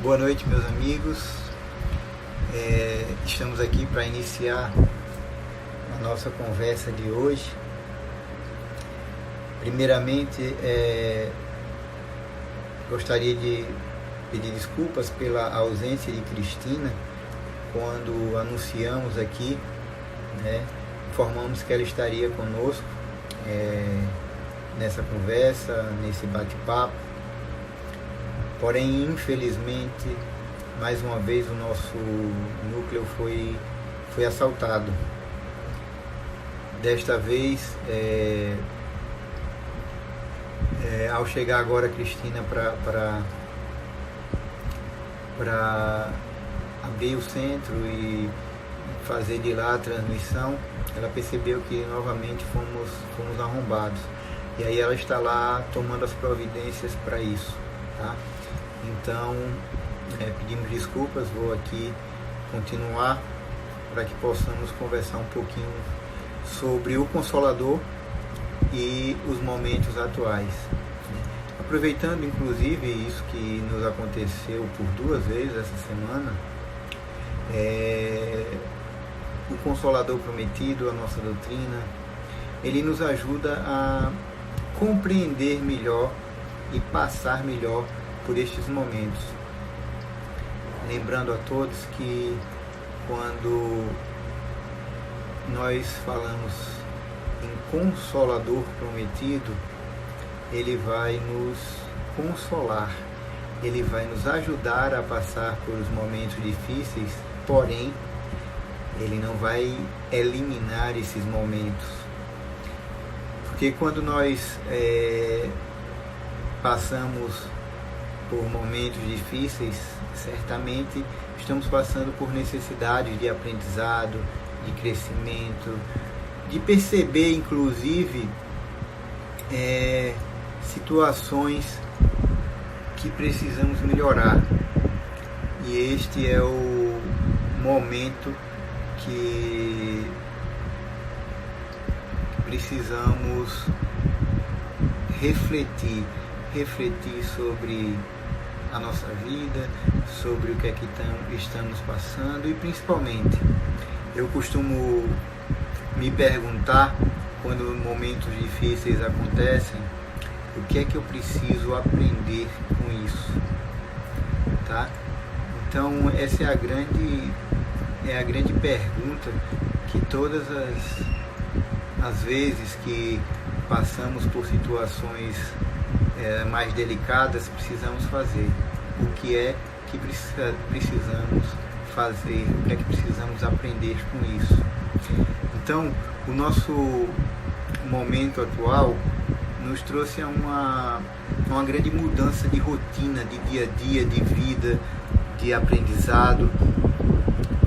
Boa noite, meus amigos. Estamos aqui para iniciar a nossa conversa de hoje. Primeiramente, gostaria de pedir desculpas pela ausência de Cristina quando anunciamos aqui, informamos que ela estaria conosco nessa conversa, nesse bate-papo. Porém, infelizmente, mais uma vez o nosso núcleo foi assaltado. Desta vez, ao chegar agora a Cristina para abrir o centro e fazer de lá a transmissão, ela percebeu que novamente fomos arrombados. E aí ela está lá tomando as providências para isso, tá? Então, pedimos desculpas, vou aqui continuar para que possamos conversar um pouquinho sobre o Consolador e os momentos atuais. Aproveitando, inclusive, isso que nos aconteceu por 2 vezes essa semana, o Consolador Prometido, a nossa doutrina, ele nos ajuda a compreender melhor e passar melhor por estes momentos. Lembrando a todos que quando nós falamos em Consolador Prometido, ele vai nos consolar, ele vai nos ajudar a passar por os momentos difíceis, porém, ele não vai eliminar esses momentos. Porque quando nós passamos por momentos difíceis, certamente estamos passando por necessidades de aprendizado, de crescimento, de perceber, inclusive, situações que precisamos melhorar. E este é o momento que precisamos refletir sobre a nossa vida, sobre o que é que estamos passando e principalmente, eu costumo me perguntar quando momentos difíceis acontecem, o que é que eu preciso aprender com isso, tá? Então essa é a grande pergunta que todas as vezes que passamos por situações mais delicadas precisamos fazer. O que é que precisamos fazer? O que é que precisamos aprender com isso? Então, o nosso momento atual nos trouxe a uma grande mudança de rotina, de dia a dia, de vida, de aprendizado.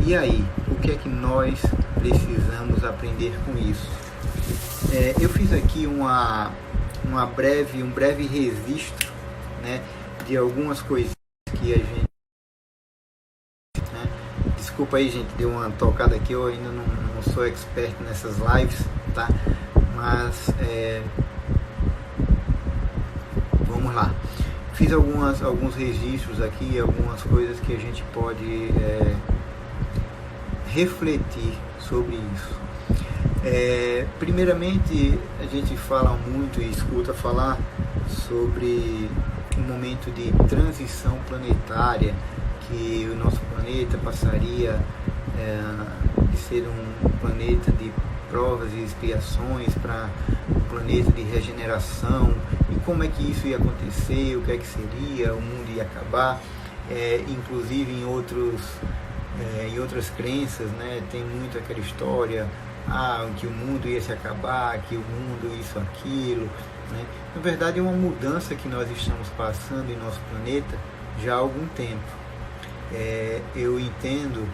E aí, o que é que nós precisamos aprender com isso? Eu fiz aqui um breve registro, de algumas coisinhas que a gente... Desculpa aí, gente, deu uma tocada aqui, eu ainda não sou expert nessas lives, tá? Mas, vamos lá. Fiz alguns registros aqui, algumas coisas que a gente pode refletir sobre isso. Primeiramente, a gente fala muito e escuta falar sobre um momento de transição planetária, que o nosso planeta passaria de ser um planeta de provas e expiações para um planeta de regeneração, e como é que isso ia acontecer, o que é que seria, o mundo ia acabar, inclusive em outras crenças, tem muito aquela história, que o mundo ia se acabar, que o mundo isso, aquilo, Na verdade é uma mudança que nós estamos passando em nosso planeta já há algum tempo. Eu entendo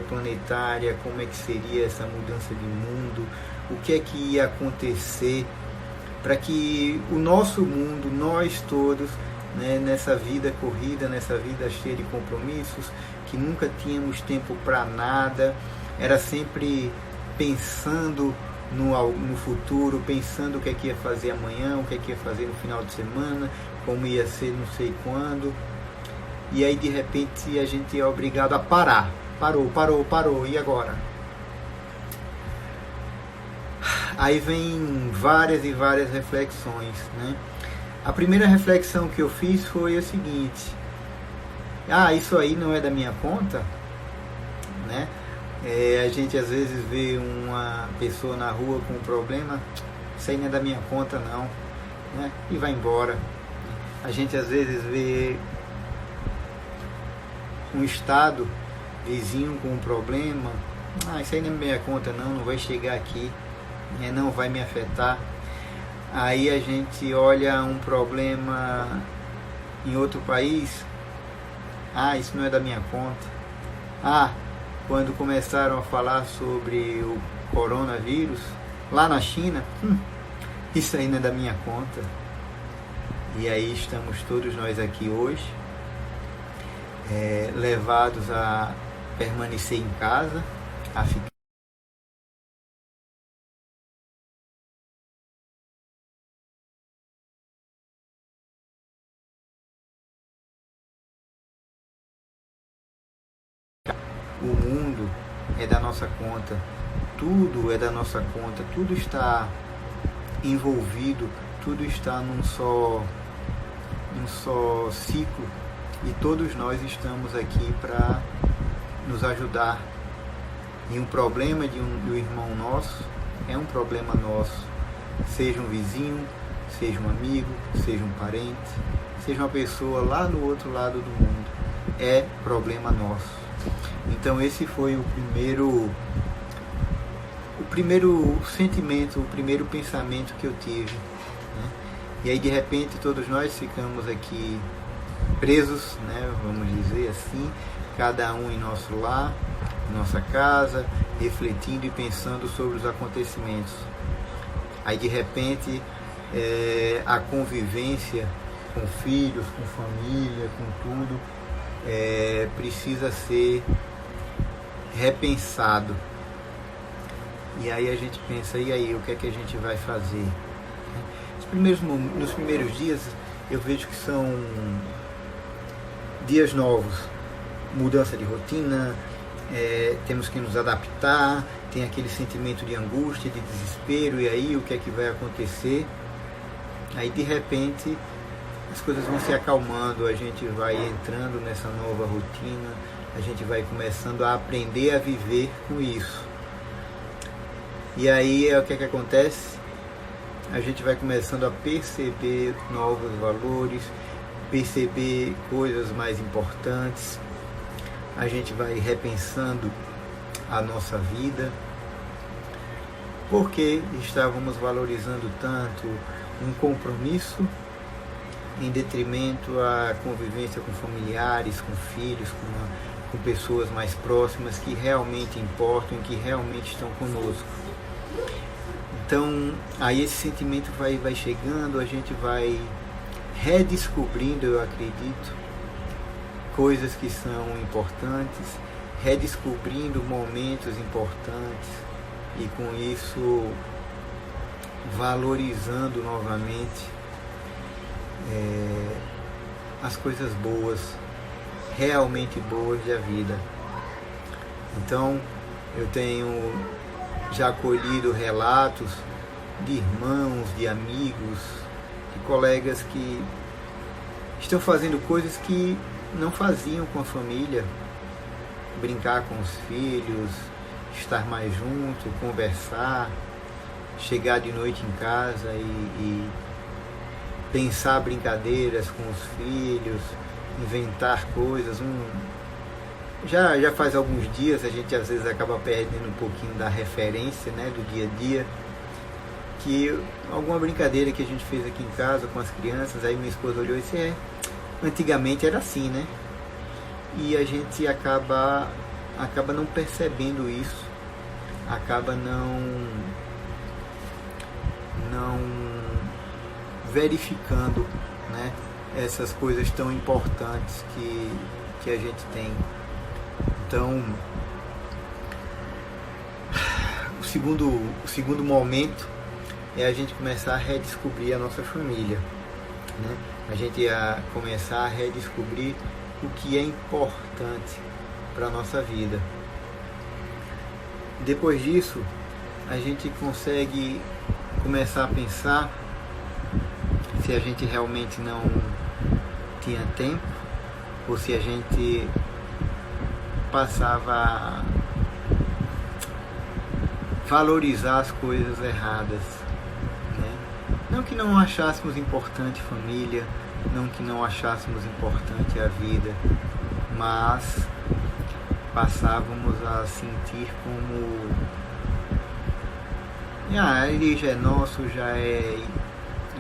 planetária, como é que seria essa mudança de mundo, o que é que ia acontecer para que o nosso mundo, nós todos, né, nessa vida corrida, nessa vida cheia de compromissos, que nunca tínhamos tempo para nada, era sempre pensando no futuro, pensando o que é que ia fazer amanhã, o que é que ia fazer no final de semana, como ia ser não sei quando. E aí de repente a gente é obrigado a parar. Parou, e agora? Aí vem várias e várias reflexões, né? A primeira reflexão que eu fiz foi a seguinte: isso aí não é da minha conta, né? A gente às vezes vê uma pessoa na rua com um problema, isso aí não é da minha conta não, né? E vai embora. A gente às vezes vê um estado vizinho com um problema, isso aí não é minha conta não vai chegar aqui, né? Não vai me afetar. Aí a gente olha um problema em outro país, isso não é da minha conta. Quando começaram a falar sobre o coronavírus lá na China, isso aí não é da minha conta. E aí estamos todos nós aqui hoje, levados a permanecer em casa, a ficar o mundo é da nossa conta, tudo é da nossa conta, tudo está envolvido, tudo está num só ciclo, e todos nós estamos aqui para nos ajudar. E um problema de um irmão nosso é um problema nosso, seja um vizinho, seja um amigo, seja um parente, seja uma pessoa lá no outro lado do mundo, é problema nosso. Então esse foi o primeiro sentimento, o primeiro pensamento que eu tive, né? E aí de repente todos nós ficamos aqui presos, né, vamos dizer assim, cada um em nosso lar, em nossa casa, refletindo e pensando sobre os acontecimentos. Aí de repente a convivência com filhos, com família, com tudo, precisa ser repensado. E aí a gente pensa, e aí, o que é que a gente vai fazer? Nos primeiros dias eu vejo que são dias novos, mudança de rotina, temos que nos adaptar, tem aquele sentimento de angústia, de desespero, e aí o que é que vai acontecer? Aí de repente as coisas vão se acalmando, a gente vai entrando nessa nova rotina, a gente vai começando a aprender a viver com isso. E aí o que é que acontece? A gente vai começando a perceber novos valores, perceber coisas mais importantes, a gente vai repensando a nossa vida, porque estávamos valorizando tanto um compromisso em detrimento à convivência com familiares, com filhos, com pessoas mais próximas que realmente importam, que realmente estão conosco. Então, aí esse sentimento vai chegando, a gente vai redescobrindo, eu acredito, coisas que são importantes, redescobrindo momentos importantes e com isso valorizando novamente as coisas boas, realmente boas da vida. Então eu tenho já colhido relatos de irmãos, de amigos, de colegas que estão fazendo coisas que não faziam com a família, brincar com os filhos, estar mais junto, conversar, chegar de noite em casa e pensar brincadeiras com os filhos, inventar coisas. Já faz alguns dias, a gente às vezes acaba perdendo um pouquinho da referência, né, do dia a dia, que alguma brincadeira que a gente fez aqui em casa com as crianças, aí minha esposa olhou e disse, antigamente era assim, né? E a gente acaba não percebendo isso, acaba não verificando, né, essas coisas tão importantes que a gente tem. Então, o segundo momento é a gente começar a redescobrir a nossa família, né? A gente ia começar a redescobrir o que é importante para a nossa vida. Depois disso, a gente consegue começar a pensar se a gente realmente não tinha tempo ou se a gente passava a valorizar as coisas erradas, né? Não que não achássemos importante família, não que não achássemos importante a vida, mas passávamos a sentir como ele já é nosso,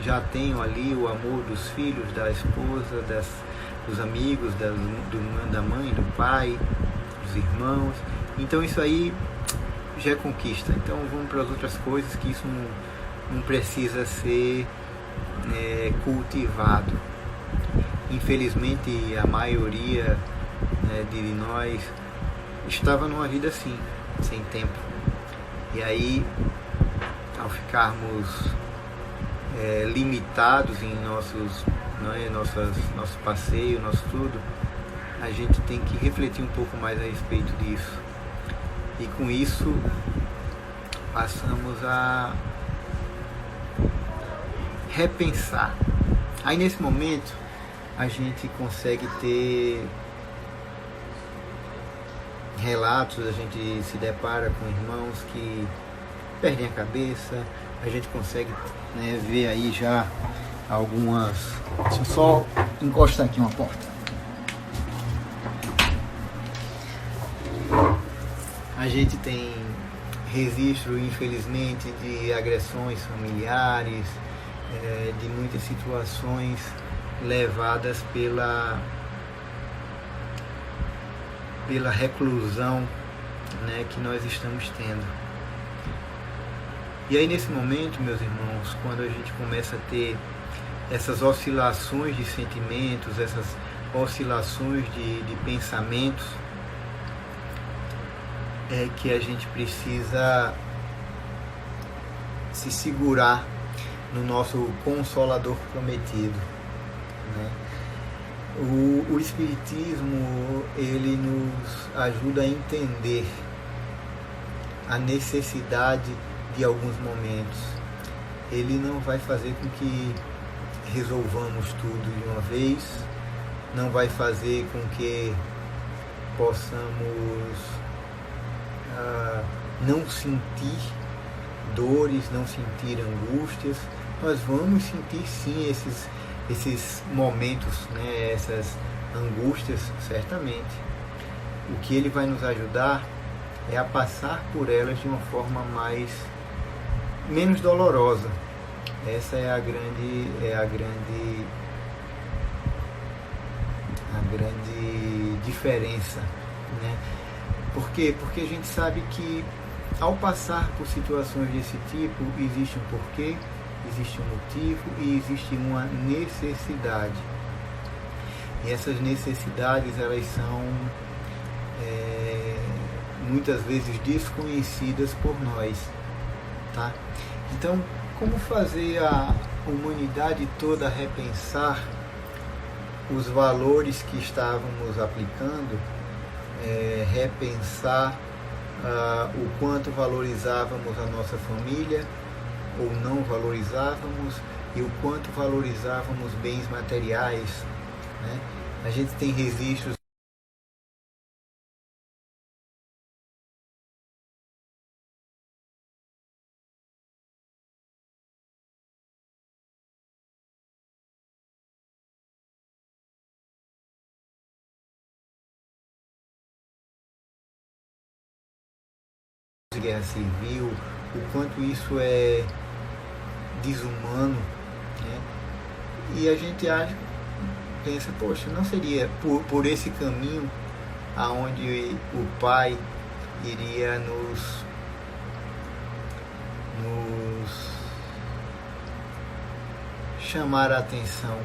já tenho ali o amor dos filhos, da esposa, dos amigos, da mãe, do pai, dos irmãos. Então isso aí já é conquista. Então vamos para as outras coisas, que isso não precisa ser cultivado. Infelizmente a maioria de nós estava numa vida assim, sem tempo. E aí, ao ficarmos limitados em nosso passeio, nosso tudo, a gente tem que refletir um pouco mais a respeito disso. E com isso passamos a repensar. Aí nesse momento a gente consegue ter relatos, a gente se depara com irmãos que perdem a cabeça, a gente consegue ver aí já algumas... Deixa eu só encostar aqui uma porta. A gente tem registro, infelizmente, de agressões familiares, de muitas situações levadas pela reclusão, que nós estamos tendo. E aí nesse momento, meus irmãos, quando a gente começa a ter essas oscilações de sentimentos, essas oscilações de pensamentos, é que a gente precisa se segurar no nosso Consolador prometido, né? O Espiritismo, ele nos ajuda a entender a necessidade de alguns momentos. Ele não vai fazer com que resolvamos tudo de uma vez, não vai fazer com que possamos não sentir dores, não sentir angústias. Nós vamos sentir sim esses momentos, essas angústias, certamente. O que ele vai nos ajudar é a passar por elas de uma forma menos dolorosa. Essa é a grande diferença, né? Por quê? Porque a gente sabe que ao passar por situações desse tipo, existe um porquê, existe um motivo e existe uma necessidade. E essas necessidades, elas são muitas vezes desconhecidas por nós, tá? Então, como fazer a humanidade toda repensar os valores que estávamos aplicando, repensar o quanto valorizávamos a nossa família ou não valorizávamos, e o quanto valorizávamos bens materiais, né? A gente tem registros de guerra civil, o quanto isso é desumano, né? E a gente pensa, poxa, não seria por esse caminho aonde o Pai iria nos chamar a atenção,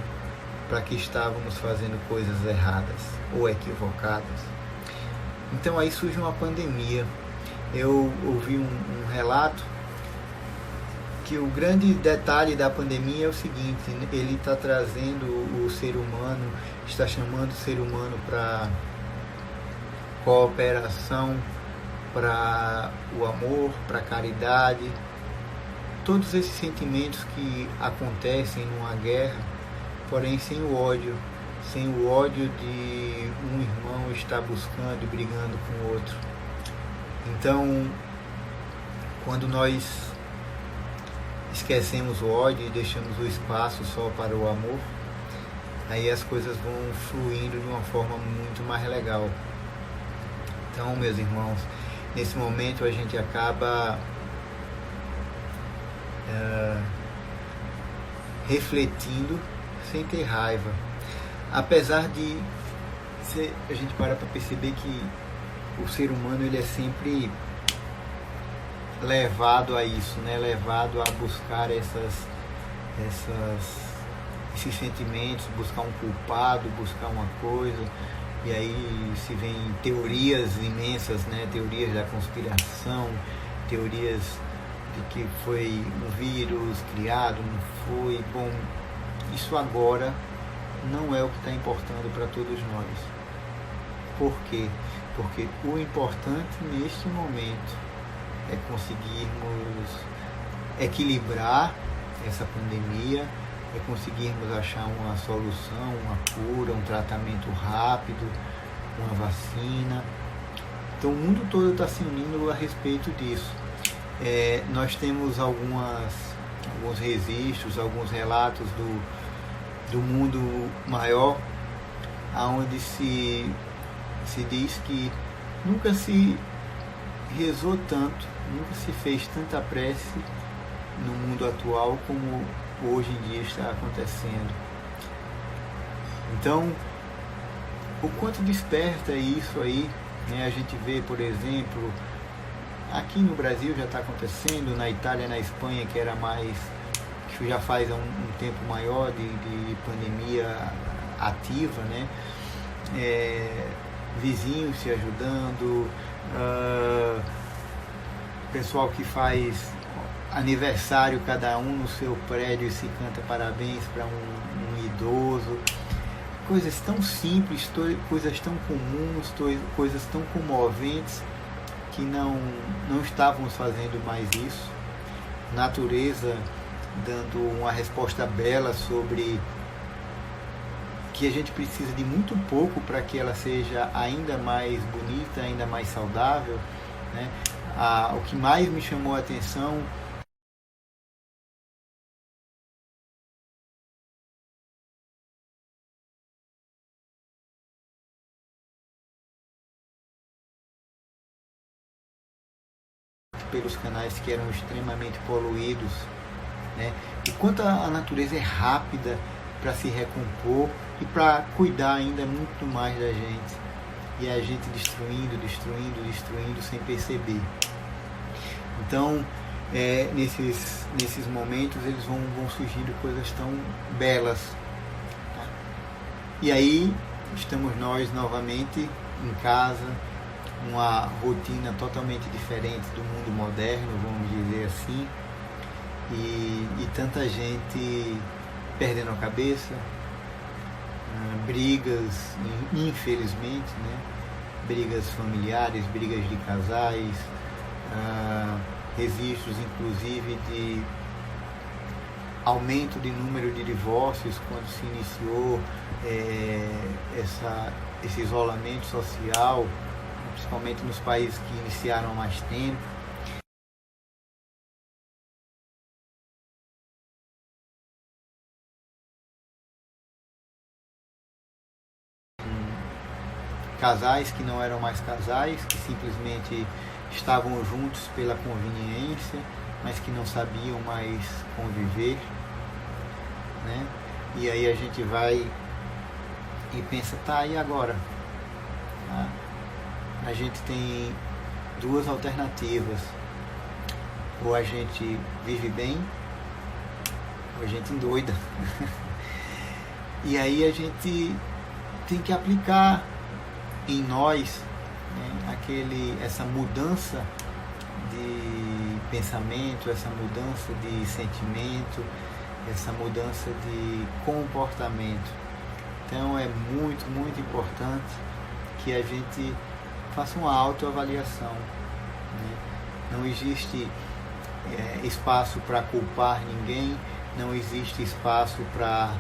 para que estávamos fazendo coisas erradas ou equivocadas. Então aí surge uma pandemia. Eu ouvi um relato que o grande detalhe da pandemia é o seguinte: ele está trazendo o ser humano, está chamando o ser humano para cooperação, para o amor, para a caridade, todos esses sentimentos que acontecem numa guerra, porém sem o ódio de um irmão estar buscando e brigando com o outro. Então, quando nós esquecemos o ódio e deixamos o espaço só para o amor, aí as coisas vão fluindo de uma forma muito mais legal. Então, meus irmãos, nesse momento a gente acaba refletindo sem ter raiva. Apesar de a gente para perceber que o ser humano ele é sempre levado a isso, né? Levado a buscar esses sentimentos, buscar um culpado, buscar uma coisa, e aí se vem teorias imensas, né? Teorias da conspiração, teorias de que foi um vírus criado, não foi. Bom, isso agora não é o que está importando para todos nós. Por quê? Porque o importante neste momento é conseguirmos equilibrar essa pandemia, é conseguirmos achar uma solução, uma cura, um tratamento rápido, uma vacina. Então o mundo todo está se unindo a respeito disso. Nós temos alguns registros, alguns relatos do mundo maior, onde se diz que nunca se rezou tanto, nunca se fez tanta prece no mundo atual como hoje em dia está acontecendo. Então, o quanto desperta isso aí, né? A gente vê, por exemplo, aqui no Brasil já está acontecendo, na Itália, na Espanha, que era mais, que já faz um tempo maior de pandemia ativa, né? Vizinhos se ajudando, pessoal que faz aniversário, cada um no seu prédio e se canta parabéns para um idoso. Coisas tão simples, coisas tão comuns, coisas tão comoventes, que não estávamos fazendo mais isso. Natureza dando uma resposta bela sobre que a gente precisa de muito pouco para que ela seja ainda mais bonita, ainda mais saudável, né? O que mais me chamou a atenção pelos canais que eram extremamente poluídos, né? E quanto a natureza é rápida para se recompor e para cuidar ainda muito mais da gente, e a gente destruindo sem perceber. Então, nesses momentos eles vão surgindo coisas tão belas, tá? E aí estamos nós novamente em casa, uma rotina totalmente diferente do mundo moderno, vamos dizer assim, e tanta gente perdendo a cabeça, brigas, infelizmente, né? Brigas familiares, brigas de casais, registros inclusive de aumento de número de divórcios quando se iniciou esse isolamento social, principalmente nos países que iniciaram há mais tempo. Casais que não eram mais casais, que simplesmente estavam juntos pela conveniência, mas que não sabiam mais conviver, né? E aí a gente vai e pensa, tá, e agora? Tá? A gente tem duas alternativas: ou a gente vive bem, ou a gente endoida. E aí a gente tem que aplicar em nós, né, essa mudança de pensamento, essa mudança de sentimento, essa mudança de comportamento. Então é muito, muito importante que a gente faça uma autoavaliação, né? Não existe espaço para culpar ninguém, não existe espaço para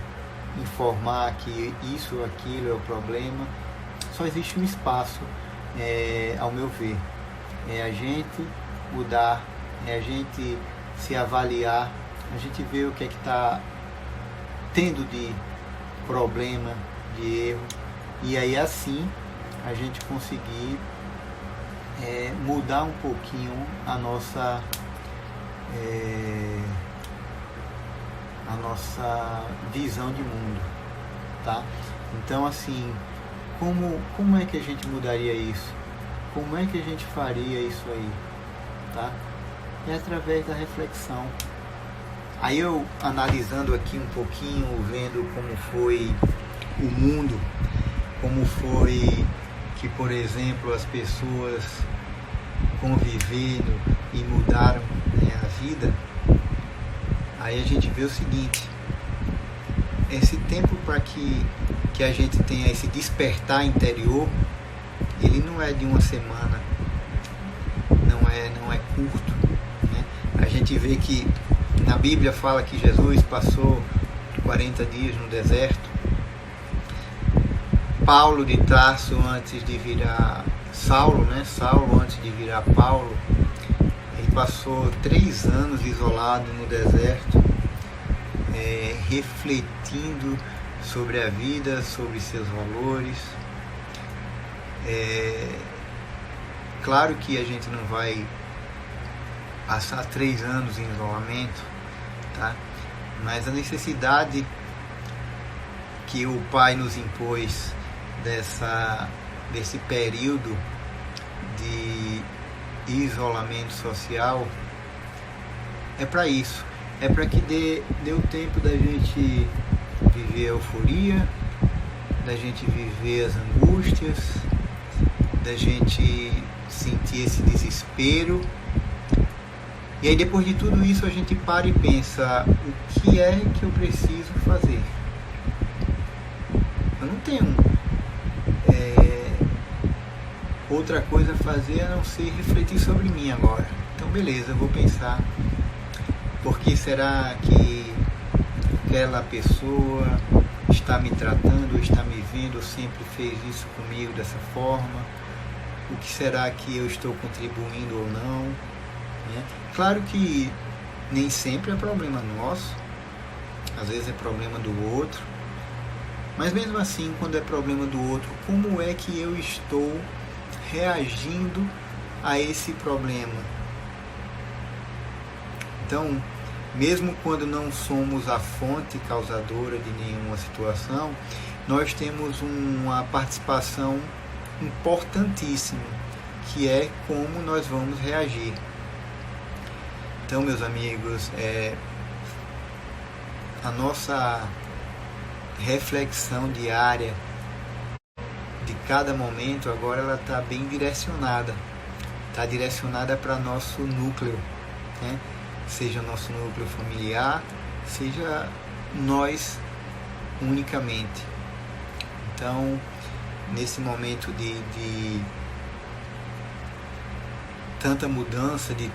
informar que isso ou aquilo é o problema. Só existe um espaço, ao meu ver, é a gente mudar, é a gente se avaliar, a gente ver o que é que está tendo de problema, de erro, e aí assim a gente conseguir mudar um pouquinho a nossa visão de mundo, tá? Então assim, como é que a gente mudaria isso? Como é que a gente faria isso aí, tá? É através da reflexão. Aí eu, analisando aqui um pouquinho, vendo como foi o mundo, como foi que, por exemplo, as pessoas convivendo e mudaram, né, a vida, aí a gente vê o seguinte: esse tempo para que a gente tenha esse despertar interior, ele não é de uma semana, não é curto, né? A gente vê que na Bíblia fala que Jesus passou 40 dias no deserto. Paulo de Tarso, antes de virar Saulo, né? Saulo, antes de virar Paulo, ele passou 3 anos isolado no deserto, refletindo sobre a vida, sobre seus valores. Claro que a gente não vai passar 3 anos em isolamento, tá? Mas a necessidade que o Pai nos impôs desse período de isolamento social é para isso, é para que dê o tempo da gente viver a euforia, da gente viver as angústias, da gente sentir esse desespero. E aí, depois de tudo isso, a gente para e pensa: o que é que eu preciso fazer? Eu não tenho outra coisa a fazer a não ser refletir sobre mim agora. Então, beleza, eu vou pensar: por que será que aquela pessoa está me tratando, está me vendo, sempre fez isso comigo dessa forma? O que será que eu estou contribuindo ou não, né? Claro que nem sempre é problema nosso, às vezes é problema do outro, mas mesmo assim, quando é problema do outro, como é que eu estou reagindo a esse problema? Então, mesmo quando não somos a fonte causadora de nenhuma situação, nós temos uma participação importantíssima, que é como nós vamos reagir. Então, meus amigos, a nossa reflexão diária de cada momento agora ela está bem direcionada, está direcionada para nosso núcleo, né? Seja nosso núcleo familiar, seja nós unicamente. Então, nesse momento de tanta mudança, de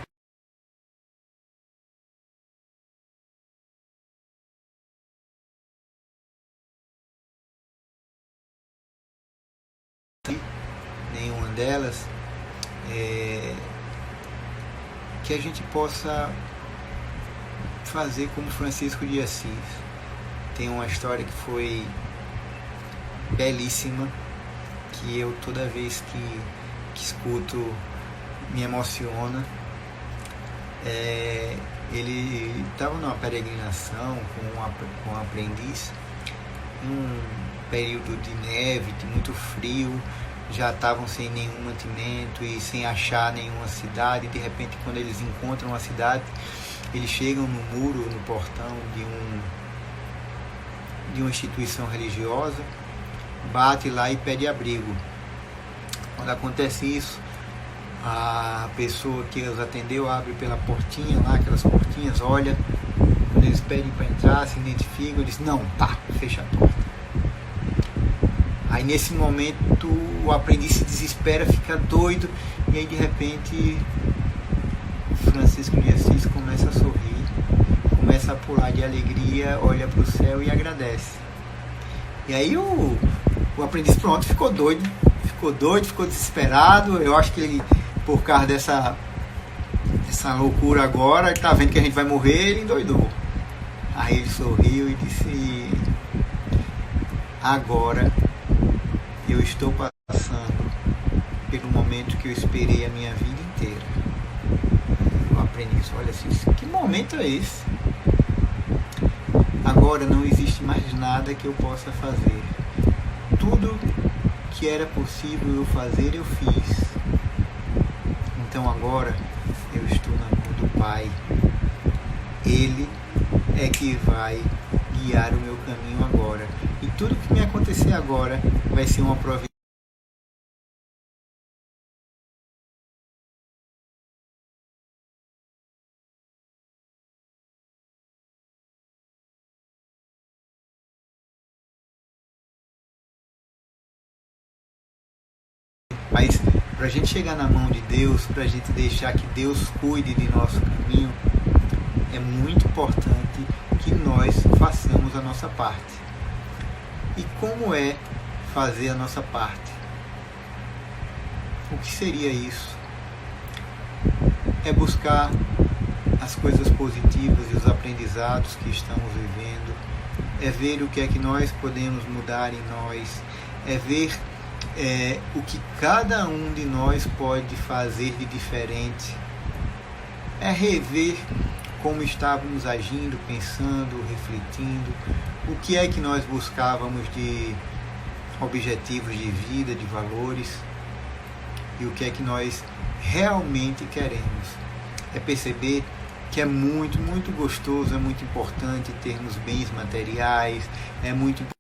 nenhuma delas, que a gente possa fazer como Francisco de Assis. Tem uma história que foi belíssima, que eu toda vez que escuto me emociona. Ele estava numa peregrinação com um aprendiz, em um período de neve, de muito frio, já estavam sem nenhum mantimento e sem achar nenhuma cidade. De repente, quando eles encontram uma cidade, eles chegam no muro, no portão de uma instituição religiosa, bate lá e pede abrigo. Quando acontece isso, a pessoa que os atendeu abre pela portinha lá, aquelas portinhas, olha, quando eles pedem para entrar, se identificam, diz, não, tá, fecha a porta. Aí nesse momento o aprendiz se desespera, fica doido, e aí de repente Francisco de Assis começa a sorrir, começa a pular de alegria, olha para o céu e agradece. E aí o aprendiz pronto ficou doido, ficou desesperado. Eu acho que ele, por causa dessa loucura agora, ele tá vendo que a gente vai morrer, ele endoidou. Aí ele sorriu e disse, agora eu estou passando pelo momento que eu esperei a minha vida inteira. Eu aprendi isso, olha assim, que momento é esse? Agora não existe mais nada que eu possa fazer. Tudo que era possível eu fazer, eu fiz. Então agora eu estou na mão do Pai. Ele é que vai guiar o meu caminho agora. E tudo que me acontecer agora vai ser uma prova. Mas para a gente chegar na mão de Deus, para a gente deixar que Deus cuide de nosso caminho, é muito importante que nós façamos a nossa parte. E como é fazer a nossa parte? O que seria isso? É buscar as coisas positivas e os aprendizados que estamos vivendo, é ver o que é que nós podemos mudar em nós, é ver o que cada um de nós pode fazer de diferente, é rever como estávamos agindo, pensando, refletindo, o que é que nós buscávamos de objetivos de vida, de valores, e o que é que nós realmente queremos. É perceber que é muito, muito gostoso, é muito importante termos bens materiais, é muito importante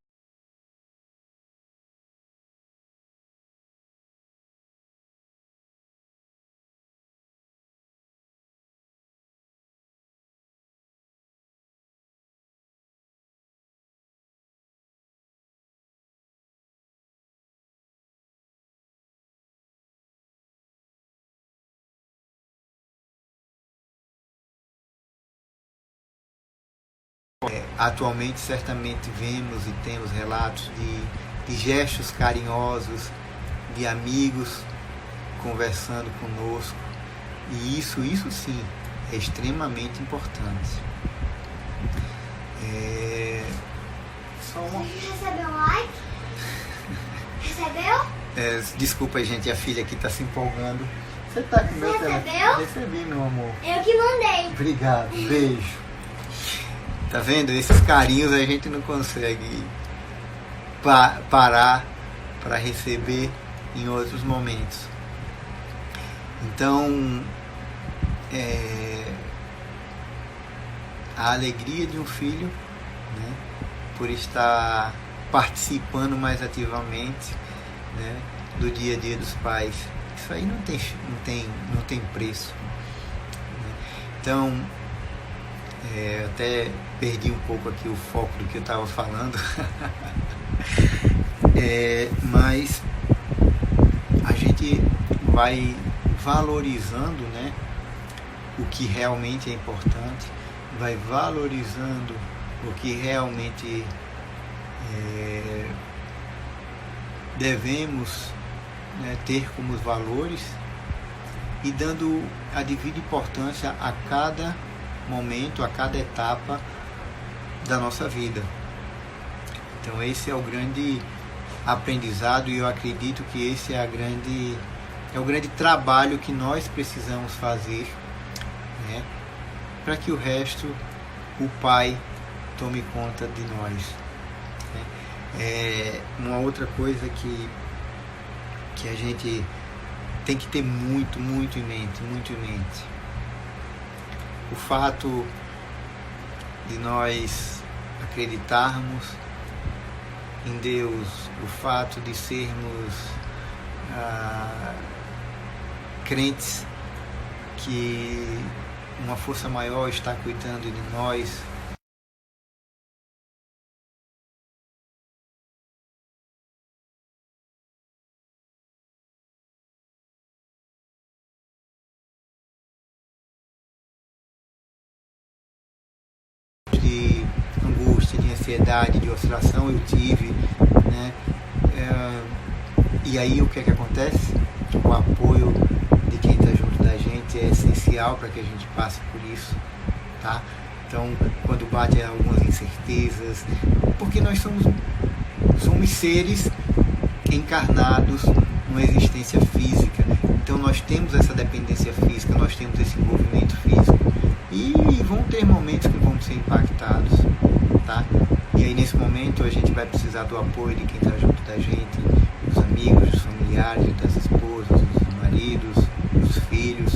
atualmente certamente vemos e temos relatos de gestos carinhosos, de amigos conversando conosco, e isso sim é extremamente importante. Só uma... Você recebeu um like? Recebeu? Desculpa, gente, a filha aqui está se empolgando. Você está com meu telefone? Recebi, meu amor. Eu que mandei. Obrigado, beijo. Tá vendo? Esses carinhos a gente não consegue parar para receber em outros momentos. Então, a alegria de um filho, né, por estar participando mais ativamente, né, do dia a dia dos pais, isso aí não tem preço, né? Então, até perdi um pouco aqui o foco do que eu estava falando, mas a gente vai valorizando, né, o que realmente é importante, vai valorizando o que realmente devemos, né, ter como valores, e dando a devida importância a cada momento, a cada etapa da nossa vida. Então esse é o grande aprendizado, e eu acredito que esse é o grande trabalho que nós precisamos fazer, né, para que o resto, o Pai, tome conta de nós, né? Uma outra coisa que a gente tem que ter muito em mente, o fato de nós acreditarmos em Deus, o fato de sermos crentes que uma força maior está cuidando de nós. De angústia, de ansiedade, de oscilação eu tive, né? E aí o que é que acontece? O apoio de quem está junto da gente é essencial para que a gente passe por isso, tá? Então, quando bate algumas incertezas, porque nós somos seres encarnados numa existência física, então nós temos essa dependência física, nós temos esse envolvimento físico e vão ter momentos que vamos ser impactados, tá? E aí nesse momento a gente vai precisar do apoio de quem está junto da gente, dos amigos, dos familiares, das esposas, dos maridos, dos filhos,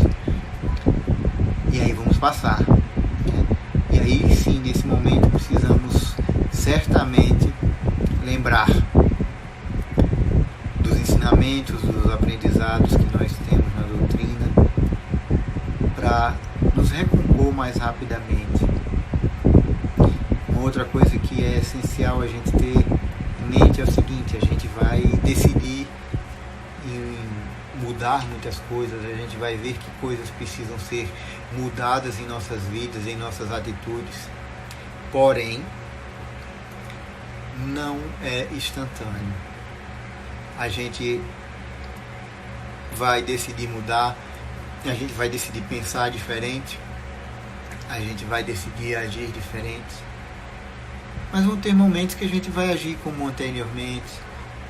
e aí vamos passar, né? E aí sim, nesse momento precisamos certamente lembrar dos ensinamentos, dos aprendizados que nós temos na doutrina para nos recompor mais rapidamente. Uma outra coisa que é essencial a gente ter em mente é o seguinte: a gente vai decidir em mudar muitas coisas, a gente vai ver que coisas precisam ser mudadas em nossas vidas, em nossas atitudes, porém não é instantâneo. A gente vai decidir mudar, a gente vai decidir pensar diferente, a gente vai decidir agir diferente, mas vão ter momentos que a gente vai agir como anteriormente,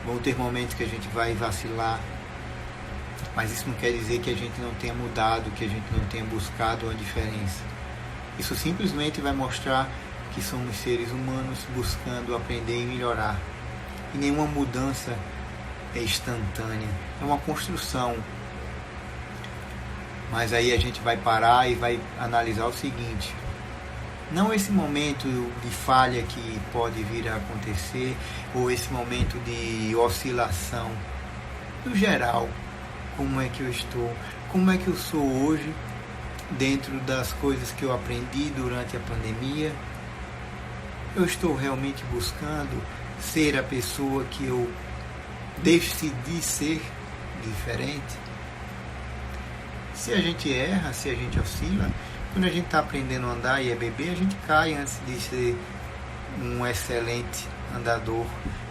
vão ter momentos que a gente vai vacilar, mas isso não quer dizer que a gente não tenha mudado, que a gente não tenha buscado uma diferença. Isso simplesmente vai mostrar que somos seres humanos buscando aprender e melhorar. E nenhuma mudança é instantânea, é uma construção. Mas aí a gente vai parar e vai analisar o seguinte: não esse momento de falha que pode vir a acontecer, ou esse momento de oscilação, no geral, como é que eu estou, como é que eu sou hoje, dentro das coisas que eu aprendi durante a pandemia. Eu estou realmente buscando ser a pessoa que eu decidi ser diferente? Se a gente erra, se a gente oscila, quando a gente está aprendendo a andar e é bebê, a gente cai antes de ser um excelente andador.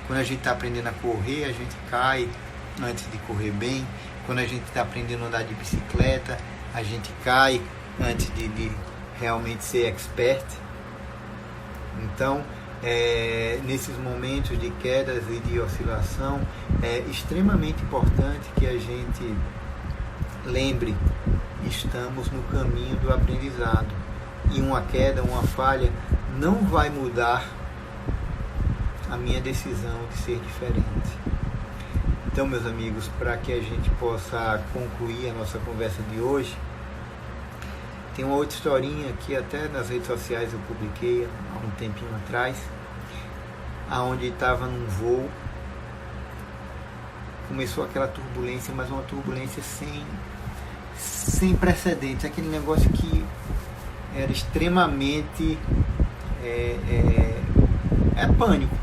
Quando a gente está aprendendo a correr, a gente cai antes de correr bem. Quando a gente está aprendendo a andar de bicicleta, a gente cai antes de realmente ser expert. Então, nesses momentos de quedas e de oscilação, é extremamente importante que a gente lembre: estamos no caminho do aprendizado, e uma queda, uma falha não vai mudar a minha decisão de ser diferente. Então, meus amigos, para que a gente possa concluir a nossa conversa de hoje, tem uma outra historinha que até nas redes sociais eu publiquei há um tempinho atrás, aonde estava num voo, começou aquela turbulência, mas uma turbulência sem precedentes, aquele negócio que era extremamente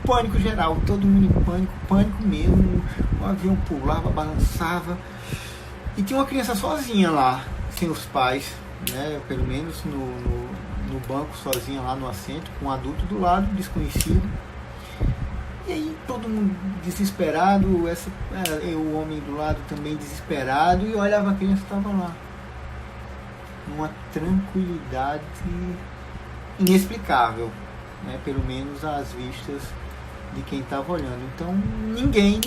pânico geral, todo mundo em pânico mesmo. O avião pulava, balançava, e tinha uma criança sozinha lá, sem os pais, né? Pelo menos no banco, sozinha lá no assento, com um adulto do lado, desconhecido. E aí todo mundo desesperado, o homem do lado também desesperado, e olhava, a criança estava lá, numa tranquilidade inexplicável, né? Pelo menos às vistas de quem estava olhando. Então ninguém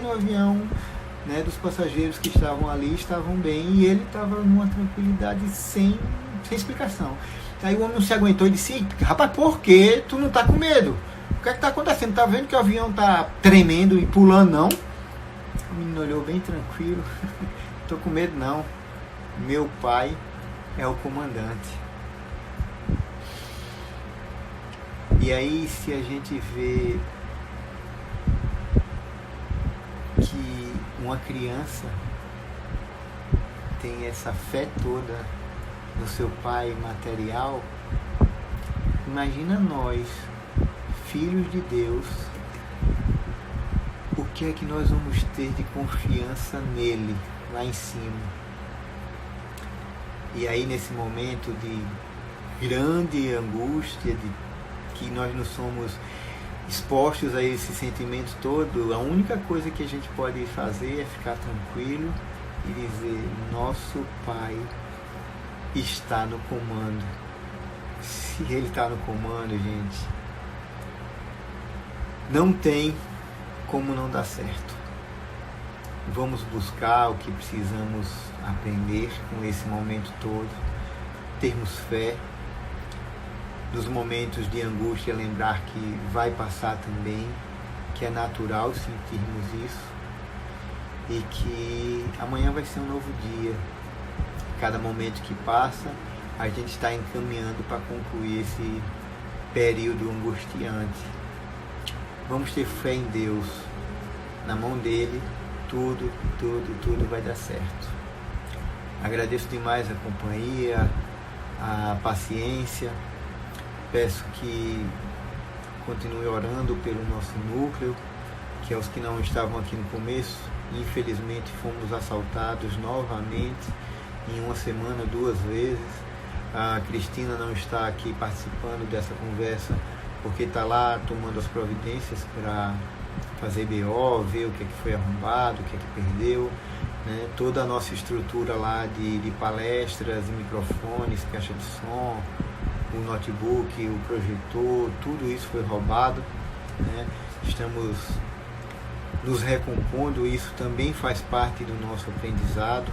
no avião, né, dos passageiros que estavam ali estavam bem, e ele estava numa tranquilidade sem explicação. Aí o homem não se aguentou e disse: rapaz, por que tu não tá com medo? O que é que tá acontecendo? Tá vendo que o avião tá tremendo e pulando, não? O menino olhou bem tranquilo: tô com medo não, meu pai é o comandante. E aí, se a gente vê uma criança tem essa fé toda no seu pai material, imagina nós, filhos de Deus, o que é que nós vamos ter de confiança nele, lá em cima. E aí, nesse momento de grande angústia, de que nós não somos expostos a esse sentimento todo, a única coisa que a gente pode fazer é ficar tranquilo e dizer: nosso Pai está no comando. Se Ele está no comando, gente, não tem como não dar certo. Vamos buscar o que precisamos aprender com esse momento todo, termos fé. Nos momentos de angústia, lembrar que vai passar também, que é natural sentirmos isso e que amanhã vai ser um novo dia. Cada momento que passa, a gente está encaminhando para concluir esse período angustiante. Vamos ter fé em Deus. Na mão dele, tudo vai dar certo. Agradeço demais a companhia, a paciência. Peço que continue orando pelo nosso núcleo, que é os que não estavam aqui no começo. Infelizmente fomos assaltados novamente, em uma semana, 2 vezes. A Cristina não está aqui participando dessa conversa, porque está lá tomando as providências para fazer BO, ver o que é que foi arrombado, o que é que perdeu, né? Toda a nossa estrutura lá de palestras, de microfones, caixa de som, o notebook, o projetor, tudo isso foi roubado, né? Estamos nos recompondo, isso também faz parte do nosso aprendizado.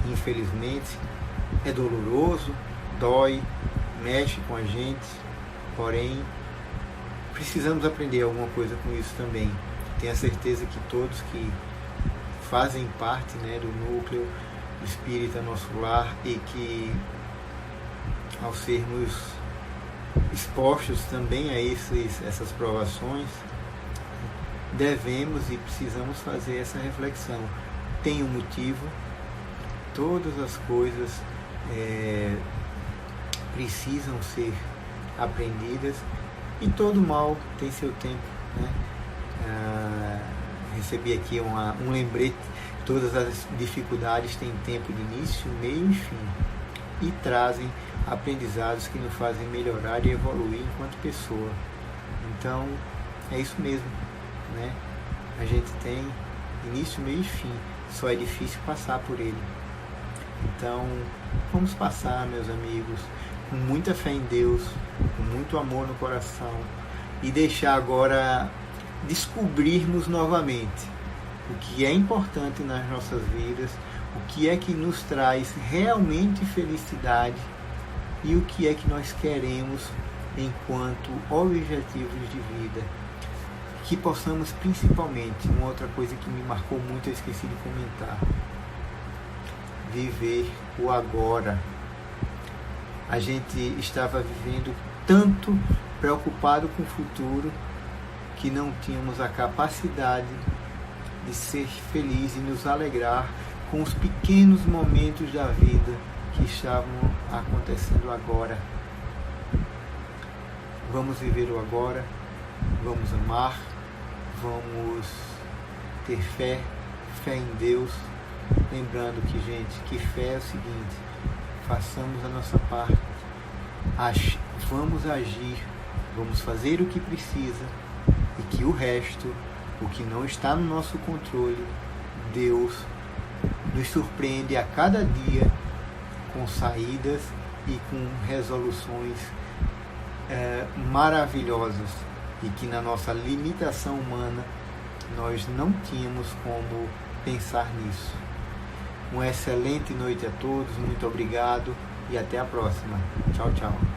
Infelizmente é doloroso, dói, mexe com a gente, porém precisamos aprender alguma coisa com isso também. Tenho a certeza que todos que fazem parte, né, do núcleo espírita Nosso Lar, e que ao sermos expostos também a essas provações, devemos e precisamos fazer essa reflexão. Tem um motivo, todas as coisas precisam ser aprendidas e todo mal tem seu tempo, né? Recebi aqui um lembrete: todas as dificuldades têm tempo de início, meio e fim, e trazem aprendizados que nos fazem melhorar e evoluir enquanto pessoa. Então é isso mesmo, né? A gente tem início, meio e fim, só é difícil passar por ele. Então vamos passar, meus amigos, com muita fé em Deus, com muito amor no coração, e deixar agora descobrirmos novamente o que é importante nas nossas vidas, o que é que nos traz realmente felicidade e o que é que nós queremos enquanto objetivos de vida. Que possamos principalmente, uma outra coisa que me marcou muito, eu esqueci de comentar, viver o agora. A gente estava vivendo tanto preocupado com o futuro que não tínhamos a capacidade de ser feliz e nos alegrar com os pequenos momentos da vida que estavam acontecendo agora. Vamos viver o agora, vamos amar, vamos ter fé em Deus, lembrando que, gente, que fé é o seguinte: façamos a nossa parte, vamos agir, vamos fazer o que precisa, e que o resto, o que não está no nosso controle, Deus nos surpreende a cada dia com saídas e com resoluções maravilhosas, e que na nossa limitação humana nós não tínhamos como pensar nisso. Uma excelente noite a todos, muito obrigado e até a próxima. Tchau, tchau.